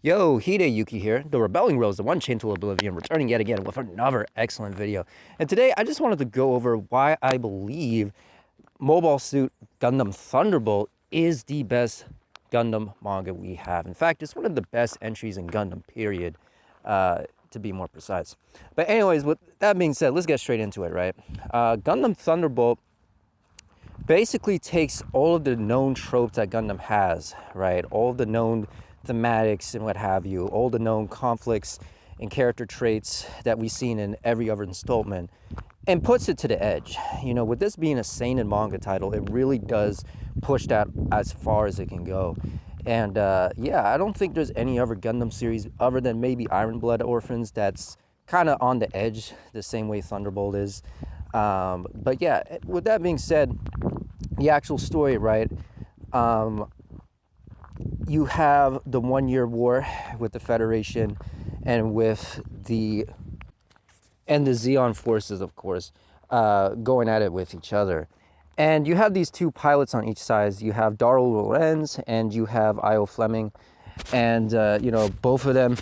Yo, Hideyuki here, the Rebelling Rose, the one chained to oblivion, returning yet again with another excellent video. And today I just wanted to go over why I believe Mobile Suit Gundam Thunderbolt is the best Gundam manga we have. In fact, it's one of the best entries in Gundam, period, to be more precise. But anyways, with that being said, let's get straight into it, right? Gundam Thunderbolt basically takes all of the known tropes that Gundam has, right? All of the known thematics and what have you, all the known conflicts and character traits that we've seen in every other installment, and puts it to the edge. You know, with this being a seinen manga title, it really does push that as far as it can go. And yeah, I don't think there's any other Gundam series other than maybe Iron Blood Orphans that's kind of on the edge the same way Thunderbolt is. But yeah, with that being said, the actual story, right? You have the 1 year war with the Federation and with the Zeon forces, of course, going at it with each other. And you have these two pilots on each side. You have Darrell Lorenz and you have Io Fleming. And, you know, both of them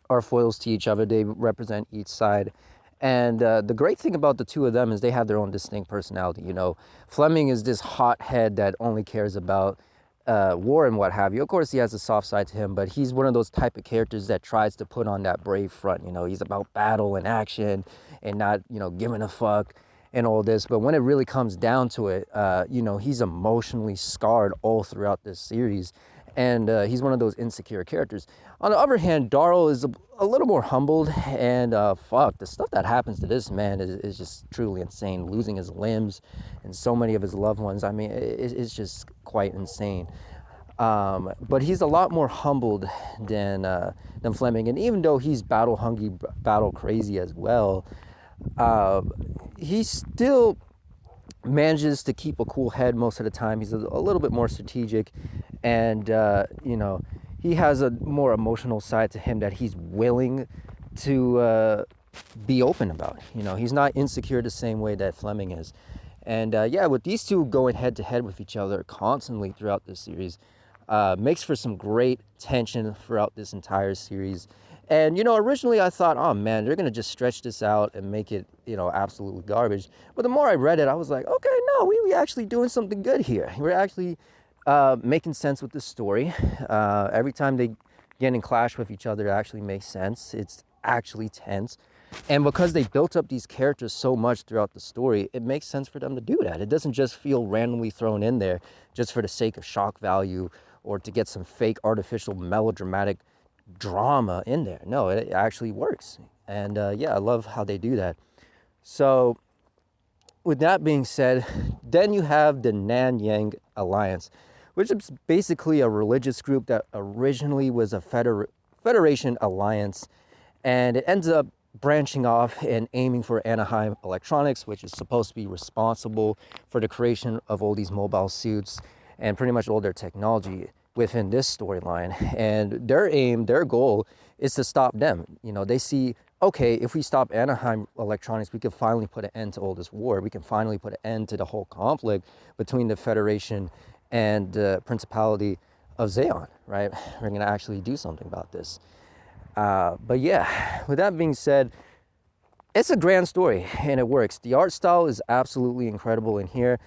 are foils to each other. They represent each side. And the great thing about the two of them is they have their own distinct personality. You know, Fleming is this hothead that only cares about war and what have you. Of course, he has a soft side to him, but he's one of those type of characters that tries to put on that brave front. You know, he's about battle and action and not, you know, giving a fuck and all this. But when it really comes down to it, you know, he's emotionally scarred all throughout this series. And he's one of those insecure characters. On the other hand, Darrell is a little more humbled, and fuck, the stuff that happens to this man is just truly insane. Losing his limbs and so many of his loved ones, I mean, it's just quite insane. But he's a lot more humbled than Fleming, and even though he's battle hungry, battle crazy as well, he still manages to keep a cool head most of the time. He's a little bit more strategic, and you know, he has a more emotional side to him that he's willing to be open about. You know, he's not insecure the same way that Fleming is. And yeah, with these two going head to head with each other constantly throughout this series, makes for some great tension throughout this entire series. And, you know, originally I thought, oh man, they're going to just stretch this out and make it, you know, absolutely garbage. But the more I read it, I was like, okay, no, we actually doing something good here. We're actually making sense with the story. Every time they get in clash with each other, it actually makes sense. It's actually tense. And because they built up these characters so much throughout the story, it makes sense for them to do that. It doesn't just feel randomly thrown in there just for the sake of shock value or to get some fake artificial melodramatic drama in there. No, it actually works. And yeah, I love how they do that. So with that being said, then you have the Nan Yang Alliance, which is basically a religious group that originally was a Federation alliance, and it ends up branching off and aiming for Anaheim Electronics, which is supposed to be responsible for the creation of all these mobile suits and pretty much all their technology within this storyline. And their aim, their goal is to stop them. You know, they see, okay, if we stop Anaheim Electronics, we can finally put an end to all this war. We can finally put an end to the whole conflict between the Federation and the Principality of Zeon, right? We're going to actually do something about this. But yeah, with that being said, it's a grand story and it works. The art style is absolutely incredible in here.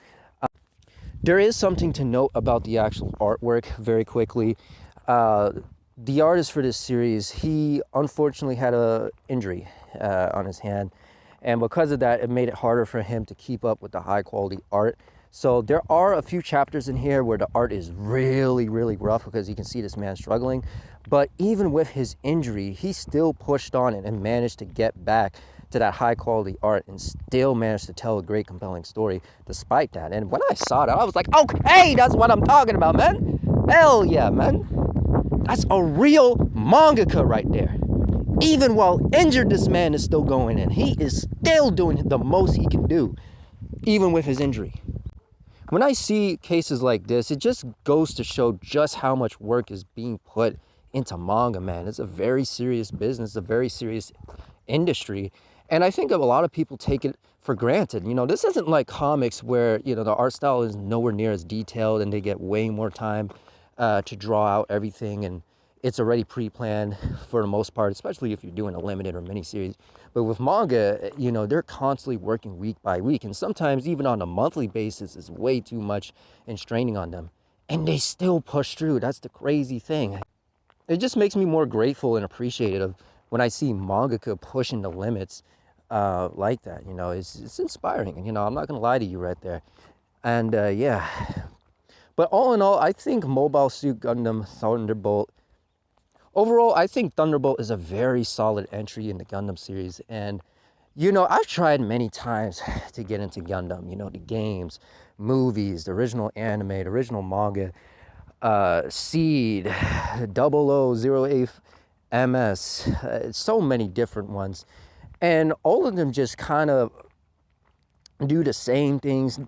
There is something to note about the actual artwork very quickly. The artist for this series, he unfortunately had an injury on his hand. And because of that, it made it harder for him to keep up with the high quality art. So there are a few chapters in here where the art is really, really rough because you can see this man struggling. But even with his injury, he still pushed on it and managed to get back to that high quality art and still managed to tell a great compelling story despite that. And when I saw that, I was like, okay, that's what I'm talking about, man. Hell yeah, man. That's a real mangaka right there. Even while injured, this man is still going in. He is still doing the most he can do, even with his injury. When I see cases like this, it just goes to show just how much work is being put into manga, man. It's a very serious business, a very serious industry. And I think a lot of people take it for granted. You know, this isn't like comics where, you know, the art style is nowhere near as detailed and they get way more time to draw out everything and it's already pre-planned for the most part, especially if you're doing a limited or mini-series. But with manga, you know, they're constantly working week by week, and sometimes even on a monthly basis is way too much and straining on them. And they still push through. That's the crazy thing. It just makes me more grateful and appreciative when I see mangaka pushing the limits like that. You know, it's inspiring. And, you know, I'm not going to lie to you right there. And yeah. But all in all, I think Mobile Suit Gundam Thunderbolt, overall, I think Thunderbolt is a very solid entry in the Gundam series. And, you know, I've tried many times to get into Gundam, you know, the games, movies, the original anime, the original manga, Seed, 0008 MS, so many different ones. And all of them just kind of do the same things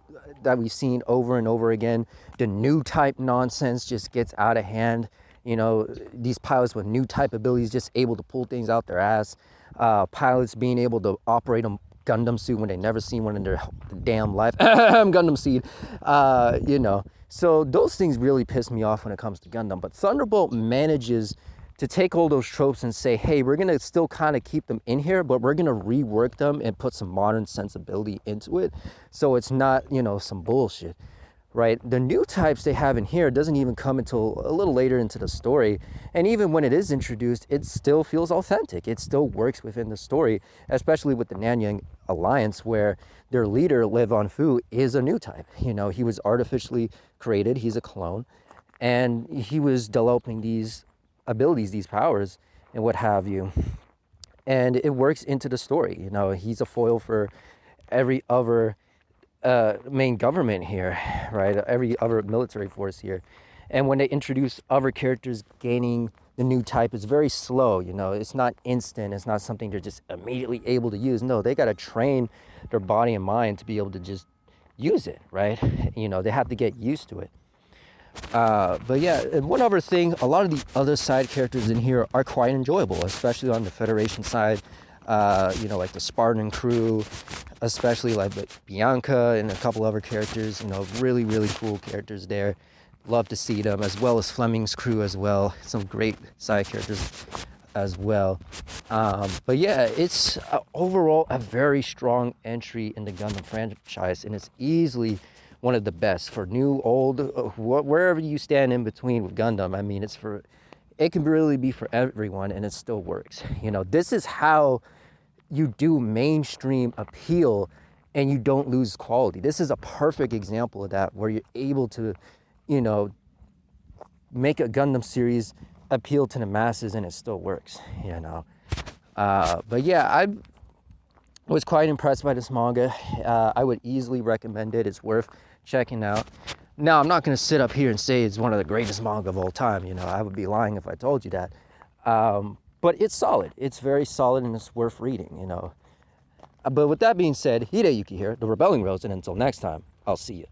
that we've seen over and over again. The new type nonsense just gets out of hand. You know, these pilots with new type abilities just able to pull things out their ass. Pilots being able to operate a Gundam suit when they never seen one in their damn life. Gundam Seed, you know. So those things really piss me off when it comes to Gundam. But Thunderbolt manages to take all those tropes and say, hey, we're going to still kind of keep them in here, but we're going to rework them and put some modern sensibility into it. So it's not, you know, some bullshit, right? The new types they have in here doesn't even come until a little later into the story. And even when it is introduced, it still feels authentic. It still works within the story, especially with the Nanyang Alliance, where their leader, Lev On Fu, is a new type. You know, he was artificially created. He's a clone. And he was developing these abilities, these powers, and what have you. And it works into the story. You know, he's a foil for every other main government here, right? Every other military force here. And when they introduce other characters gaining the new type, it's very slow, you know. It's not instant. It's not something they're just immediately able to use. No, they got to train their body and mind to be able to just use it, right? You know, they have to get used to it. But yeah, and one other thing, a lot of the other side characters in here are quite enjoyable, especially on the Federation side. You know, like the Spartan crew, especially like Bianca and a couple other characters, you know, really, really cool characters there. Love to see them, as well as Fleming's crew as well. Some great side characters as well. But yeah, it's overall a very strong entry in the Gundam franchise, and it's easily one of the best for new, old, wherever you stand in between with Gundam. I mean, it can really be for everyone, and it still works. You know, this is how you do mainstream appeal and you don't lose quality. This is a perfect example of that, where you're able to, you know, make a Gundam series appeal to the masses and it still works, you know. But yeah, I was quite impressed by this manga. I would easily recommend it. It's worth checking out. Now, I'm not going to sit up here and say it's one of the greatest manga of all time. You know, I would be lying if I told you that. But it's solid. It's very solid, and it's worth reading, you know. But with that being said, Hideyuki here, the Rebelling Rose, and until next time, I'll see you.